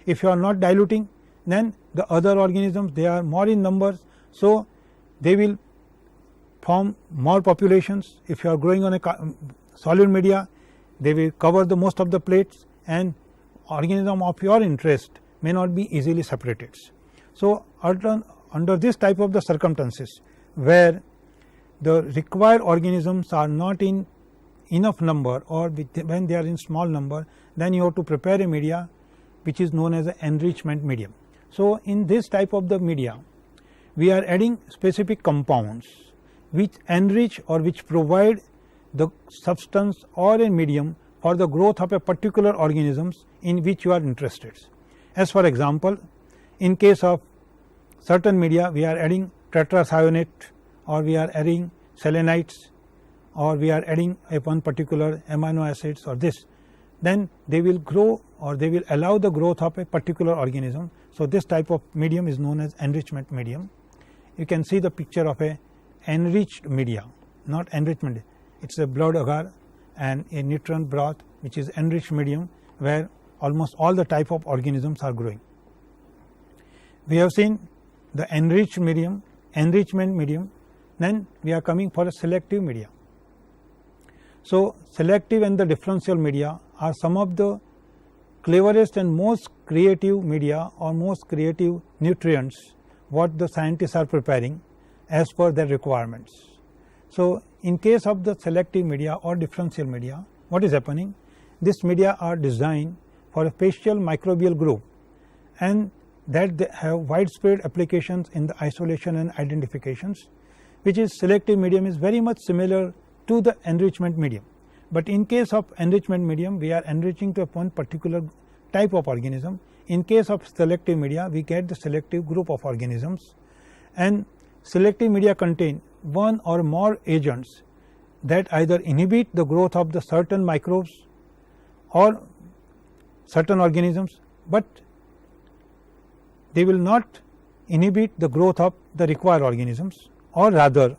If you are not diluting, then the other organisms, they are more in numbers, so they will form more populations. If you are growing on a solid media, they will cover the most of the plates, and organism of your interest may not be easily separated. So under this type of the circumstances, where the required organisms are not in enough number, or when they are in small number, then you have to prepare a media which is known as an enrichment medium. So in this type of the media, we are adding specific compounds which enrich or which provide the substance or a medium for the growth of a particular organisms in which you are interested. As for example, in case of certain media, we are adding tetracyanate, or we are adding selenites, or we are adding one particular amino acids or this, then they will grow or they will allow the growth of a particular organism. So this type of medium is known as enrichment medium. You can see the picture of a enriched media, not enrichment, it is a blood agar and a nutrient broth which is enriched medium, where almost all the type of organisms are growing. We have seen the enriched medium, enrichment medium, then we are coming for a selective media. So selective and the differential media are some of the cleverest and most creative media or most creative nutrients what the scientists are preparing as per their requirements. So in case of the selective media or differential media, what is happening? This media are designed for a special microbial group, and that they have widespread applications in the isolation and identifications, which is selective medium is very much similar to the enrichment medium. But in case of enrichment medium, we are enriching to one particular type of organism. In case of selective media, we get the selective group of organisms, and selective media contain one or more agents that either inhibit the growth of the certain microbes or certain organisms, but they will not inhibit the growth of the required organisms, or rather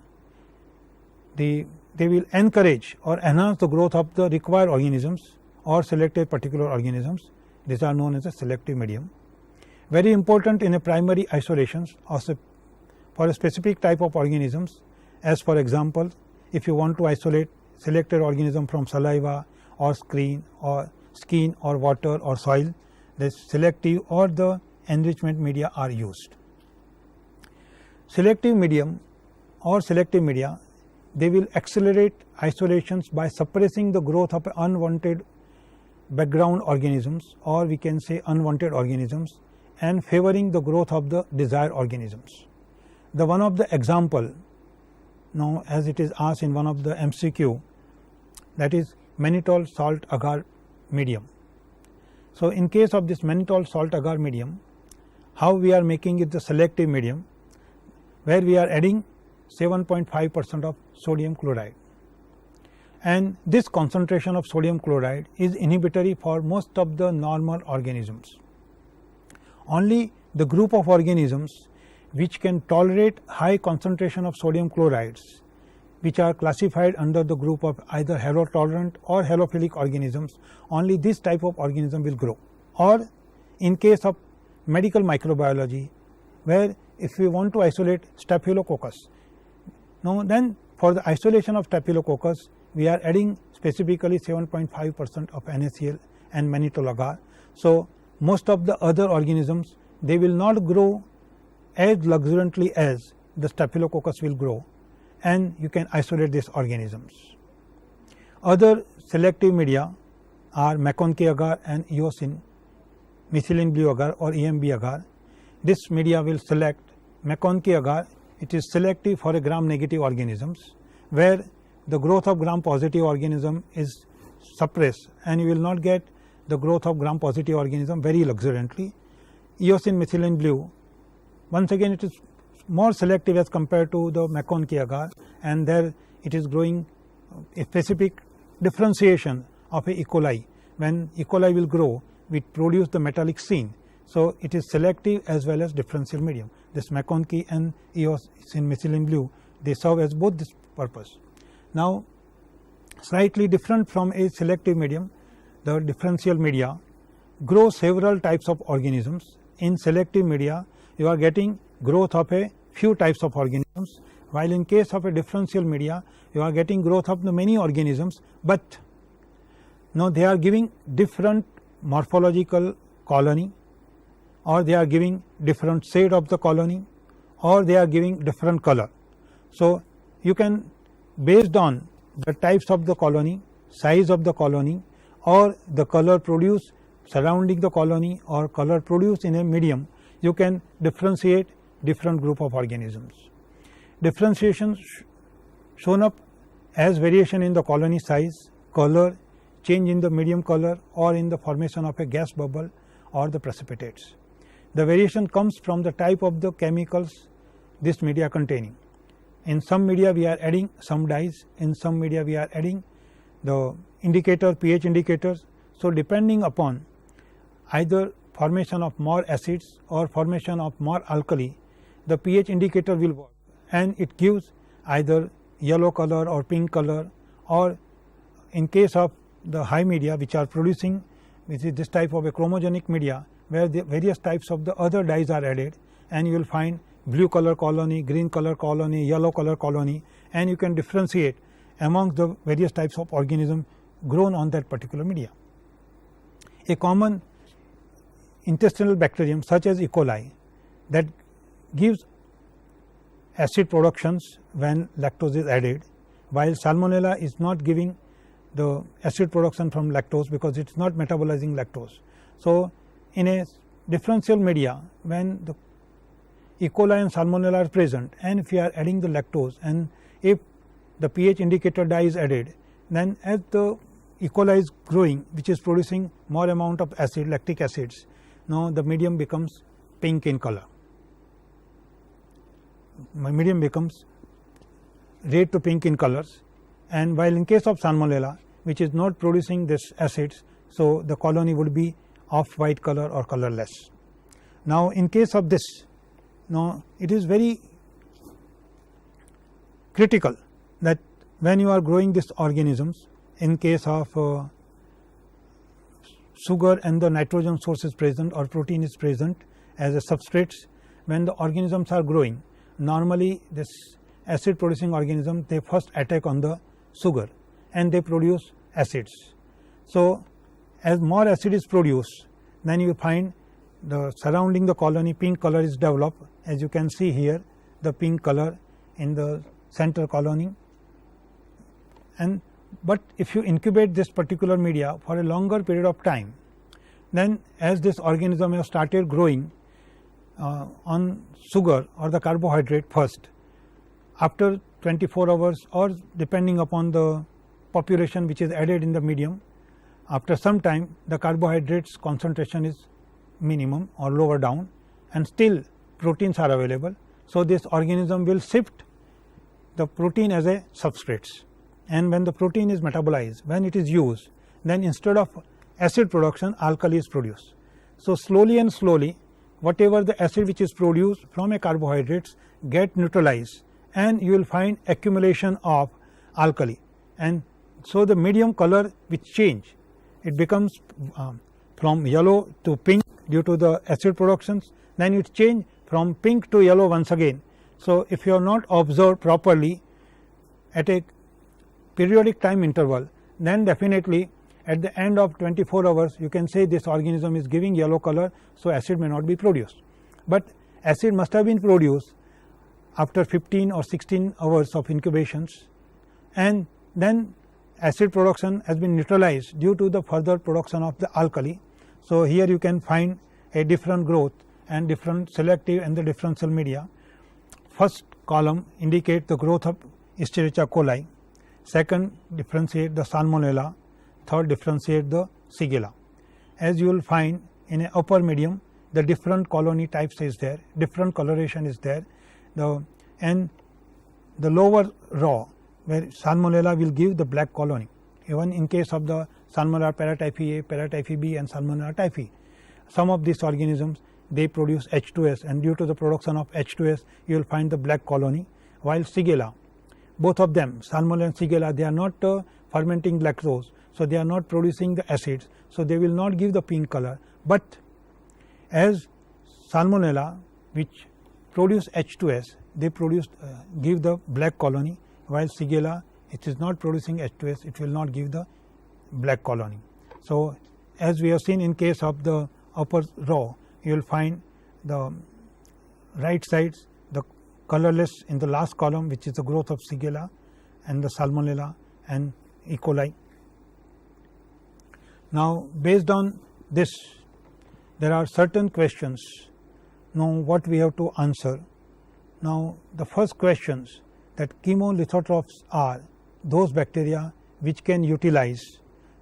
they will encourage or enhance the growth of the required organisms or selected particular organisms. These are known as a selective medium. Very important in a primary isolations for a specific type of organisms, as for example, if you want to isolate selected organism from saliva or skin or water or soil, the selective or the enrichment media are used. Selective medium or selective media, they will accelerate isolations by suppressing the growth of unwanted background organisms, or we can say unwanted organisms, and favoring the growth of the desired organisms. The one of the example, now as it is asked in one of the MCQ, that is mannitol salt agar medium. So in case of this mannitol salt agar medium, how we are making it the selective medium, where we are adding 7.5% of sodium chloride, and this concentration of sodium chloride is inhibitory for most of the normal organisms. Only the group of organisms which can tolerate high concentration of sodium chlorides, which are classified under the group of either halotolerant or halophilic organisms, only this type of organism will grow. Or in case of medical microbiology, where if we want to isolate staphylococcus, now then for the isolation of staphylococcus, we are adding specifically 7.5% of NaCl and mannitol agar. So most of the other organisms, they will not grow as luxuriantly as the staphylococcus will grow, and you can isolate these organisms. Other selective media are McConkie agar and eosin methylene blue agar or EMB agar. This media will select McConkie agar. It is selective for a gram negative organisms, where the growth of gram positive organism is suppressed, and you will not get the growth of gram positive organism very luxuriantly. Eosin methylene blue, once again it is more selective as compared to the McConkie agar, and there it is growing a specific differentiation of a E. coli. When E. coli will grow, we produce the metallic scene. So it is selective as well as differential medium. This McConkie and eosin methylene blue, they serve as both this purpose. Now slightly different from a selective medium, the differential media, grow several types of organisms. In selective media you are getting growth of a few types of organisms, while in case of a differential media you are getting growth of the many organisms, but now they are giving different morphological colony, or they are giving different shade of the colony, or they are giving different color. So you can, based on the types of the colony, size of the colony, or the color produced surrounding the colony, or color produced in a medium, you can differentiate different group of organisms. Differentiation shown up as variation in the colony size, color, change in the medium color, or in the formation of a gas bubble or the precipitates. The variation comes from the type of the chemicals this media containing. In some media we are adding some dyes, in some media we are adding the indicator, pH indicators. So depending upon either formation of more acids or formation of more alkali, the pH indicator will work, and it gives either yellow color or pink color, or in case of the high media which are producing, which is this type of a chromogenic media where the various types of the other dyes are added, and you will find blue color colony, green color colony, yellow color colony, and you can differentiate amongst the various types of organisms grown on that particular media. A common intestinal bacterium such as E. coli that gives acid productions when lactose is added, while Salmonella is not giving the acid production from lactose because it is not metabolizing lactose. So in a differential media, when the E. coli and Salmonella are present, and if we are adding the lactose, and if the pH indicator dye is added, then as the E. coli is growing, which is producing more amount of acid, lactic acids, now the medium becomes pink in color. My medium becomes red to pink in colors, and while in case of Salmonella, which is not producing this acids, so the colony would be of white color or colorless. Now in case of this, now it is very critical that when you are growing these organisms, in case of sugar and the nitrogen source is present or protein is present as a substrates, when the organisms are growing, normally this acid producing organism, they first attack on the sugar and they produce acids. So as more acid is produced, then you find the surrounding the colony pink color is developed, as you can see here, the pink color in the center colony. And but if you incubate this particular media for a longer period of time, then as this organism has started growing on sugar or the carbohydrate first, after 24 hours or depending upon the population which is added in the medium, after some time the carbohydrates concentration is minimum or lower down, and still proteins are available. So this organism will shift the protein as a substrates, and when the protein is metabolized, when it is used, then instead of acid production, alkali is produced. So slowly and slowly, whatever the acid which is produced from a carbohydrates get neutralized, and you will find accumulation of alkali, and so the medium color which change, it becomes from yellow to pink due to the acid productions, then it change from pink to yellow once again. So if you are not observed properly at a periodic time interval, then definitely at the end of 24 hours you can say this organism is giving yellow color, so acid may not be produced. But acid must have been produced after 15 or 16 hours of incubations, and then acid production has been neutralized due to the further production of the alkali. So here you can find a different growth and different selective and the differential media. First column indicate the growth of Escherichia coli, second differentiate the Salmonella, third differentiate the Shigella. As you will find in a upper medium, the different colony types is there, different coloration is there, and the lower row where Salmonella will give the black colony. Even in case of the Salmonella paratyphi A, paratyphi B and Salmonella typhi, some of these organisms they produce H2S, and due to the production of H2S you will find the black colony, while Shigella, both of them, Salmonella and Shigella, they are not fermenting lactose, so they are not producing the acids, so they will not give the pink color, but as Salmonella, which produce H2S, they give the black colony, while Shigella, it is not producing H2S, it will not give the black colony. So as we have seen in case of the upper row, you will find the right sides the colorless in the last column, which is the growth of Shigella and the Salmonella and E. coli. Now based on this, there are certain questions now what we have to answer. Now the first questions that chemolithotrophs are those bacteria which can utilize.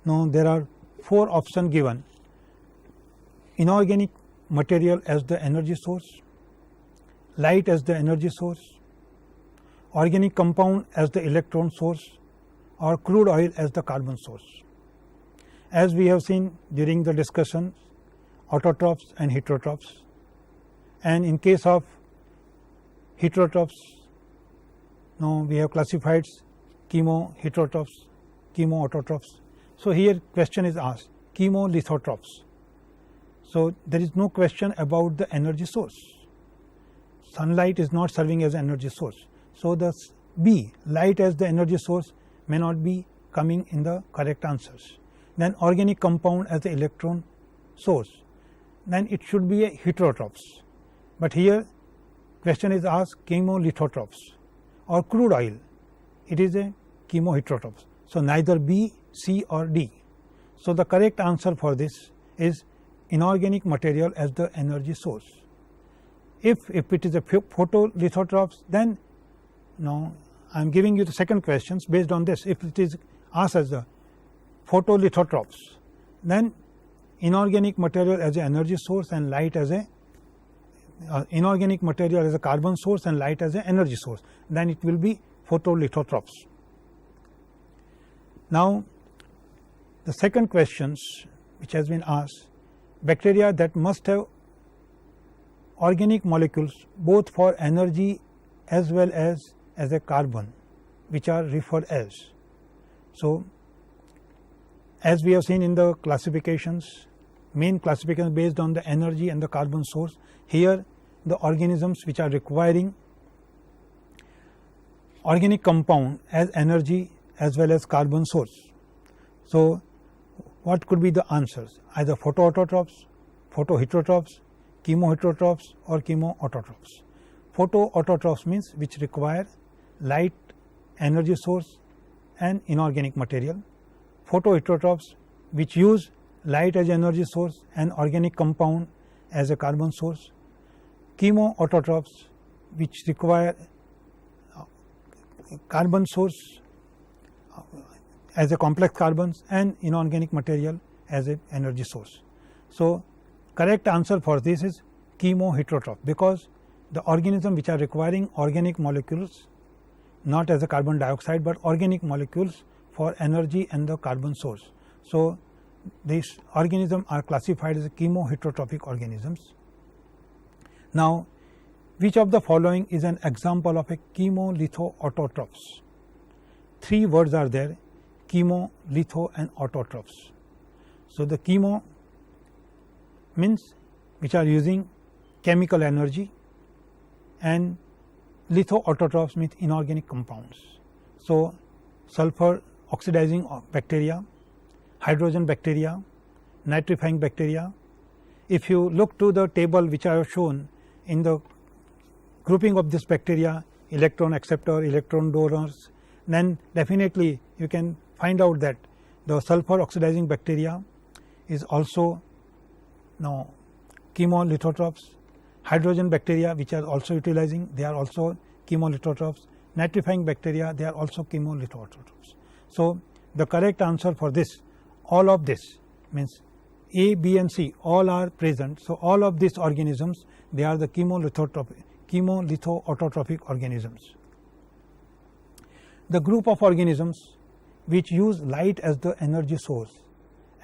Now there are 4 options given: inorganic material as the energy source, light as the energy source, organic compound as the electron source, or crude oil as the carbon source. As we have seen during the discussion, autotrophs and heterotrophs, and in case of heterotrophs, now we have classified chemoheterotrophs, chemoautotrophs. So here question is asked, chemolithotrophs. So there is no question about the energy source. Sunlight is not serving as energy source. So the B, light as the energy source, may not be coming in the correct answers. Then organic compound as the electron source, then it should be a heterotrophs. But here question is asked chemolithotrophs or crude oil, it is a chemoheterotrophs. So neither B, C or D. So the correct answer for this is inorganic material as the energy source. If it is a photolithotrophs, then now I am giving you the second questions based on this. If it is asked as the photolithotrophs, then inorganic material as an energy source and light as a inorganic material as a carbon source and light as an energy source, then it will be photolithotrophs. Now the second questions which has been asked, bacteria that must have organic molecules both for energy as well as a carbon, which are referred as. So as we have seen in the classifications, main classification based on the energy and the carbon source, here the organisms which are requiring organic compound as energy as well as carbon source. So what could be the answers? Either photoautotrophs, photoheterotrophs, chemoheterotrophs or chemoautotrophs. Photoautotrophs means which require light, energy source and inorganic material. Photoheterotrophs which use light as energy source and organic compound as a carbon source. Chemoautotrophs which require carbon source as a complex carbons and inorganic material as an energy source. So correct answer for this is chemoheterotroph, because the organism which are requiring organic molecules, not as a carbon dioxide but organic molecules for energy and the carbon source. So these organisms are classified as chemoheterotrophic organisms. Now which of the following is an example of a chemolithoautotrophs? 3 words are there: chemo, litho and autotrophs. So the chemo means which are using chemical energy, and lithoautotrophs means inorganic compounds. So sulfur oxidizing bacteria, hydrogen bacteria, nitrifying bacteria. If you look to the table which I have shown in the grouping of this bacteria, electron acceptor, electron donors, then definitely you can find out that the sulfur oxidizing bacteria is also now chemolithotrophs. Hydrogen bacteria which are also utilizing, they are also chemolithotrophs. Nitrifying bacteria, they are also chemolithotrophs. So the correct answer for this, all of this means A, B and C all are present. So all of these organisms, they are the chemolithoautotrophic organisms. The group of organisms which use light as the energy source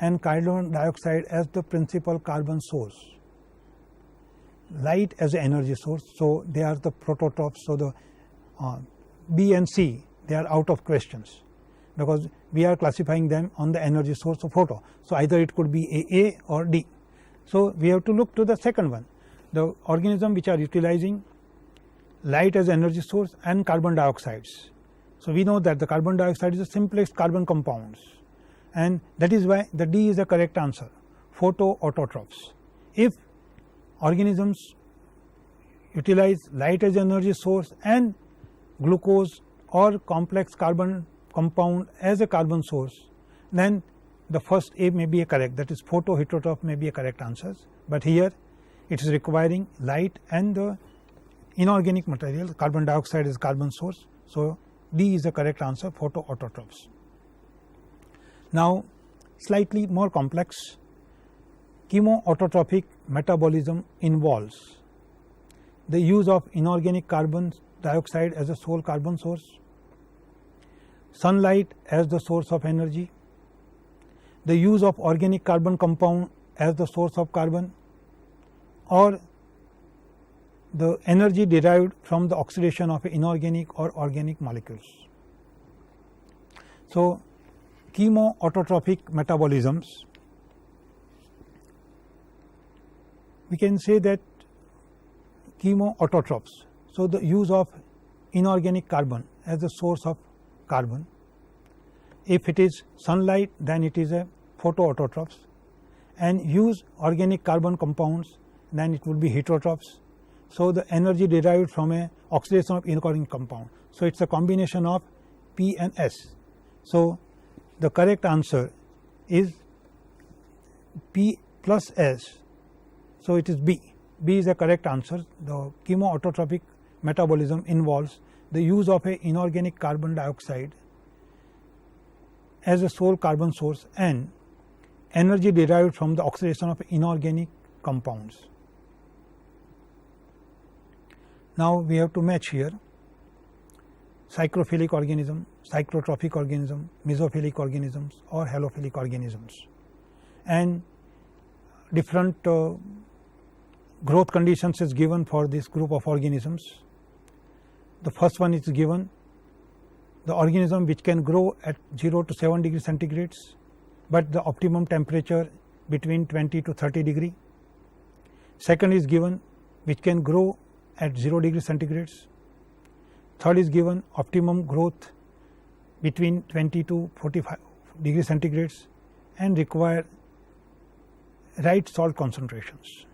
and carbon dioxide as the principal carbon source. Light as an energy source, so they are the prototrophs. So the B and C, they are out of questions, because we are classifying them on the energy source of photo. So either it could be A or D. So we have to look to the second one, the organism which are utilizing light as energy source and carbon dioxides. So we know that the carbon dioxide is the simplest carbon compounds, and that is why the D is the correct answer, photoautotrophs. If organisms utilize light as energy source and glucose or complex carbon compound as a carbon source, then the first A may be a correct, that is photoheterotroph may be a correct answer, but here it is requiring light and the inorganic material, carbon dioxide is carbon source. So D is the correct answer, photoautotrophs. Now slightly more complex, chemoautotrophic metabolism involves the use of inorganic carbon dioxide as a sole carbon source, sunlight as the source of energy, the use of organic carbon compound as the source of carbon, or the energy derived from the oxidation of inorganic or organic molecules. So chemoautotrophic metabolisms, we can say that chemoautotrophs, so the use of inorganic carbon as the source of carbon. If it is sunlight, then it is a photoautotrophs, and use organic carbon compounds, then it will be heterotrophs. So the energy derived from a oxidation of inorganic compound. So it's a combination of P and S. So the correct answer is P plus S. So it is B. B is the correct answer. The chemoautotrophic metabolism involves the use of a inorganic carbon dioxide as a sole carbon source and energy derived from the oxidation of inorganic compounds. Now we have to match here cyclophilic organism, cyclotrophic organism, mesophilic organisms or halophilic organisms, and different growth conditions is given for this group of organisms. The first one is given, the organism which can grow at 0 to 7 degrees centigrades, but the optimum temperature between 20 to 30 degree. Second is given, which can grow at 0 degrees centigrades. Third is given, optimum growth between 20 to 45 degrees centigrades and require right salt concentrations.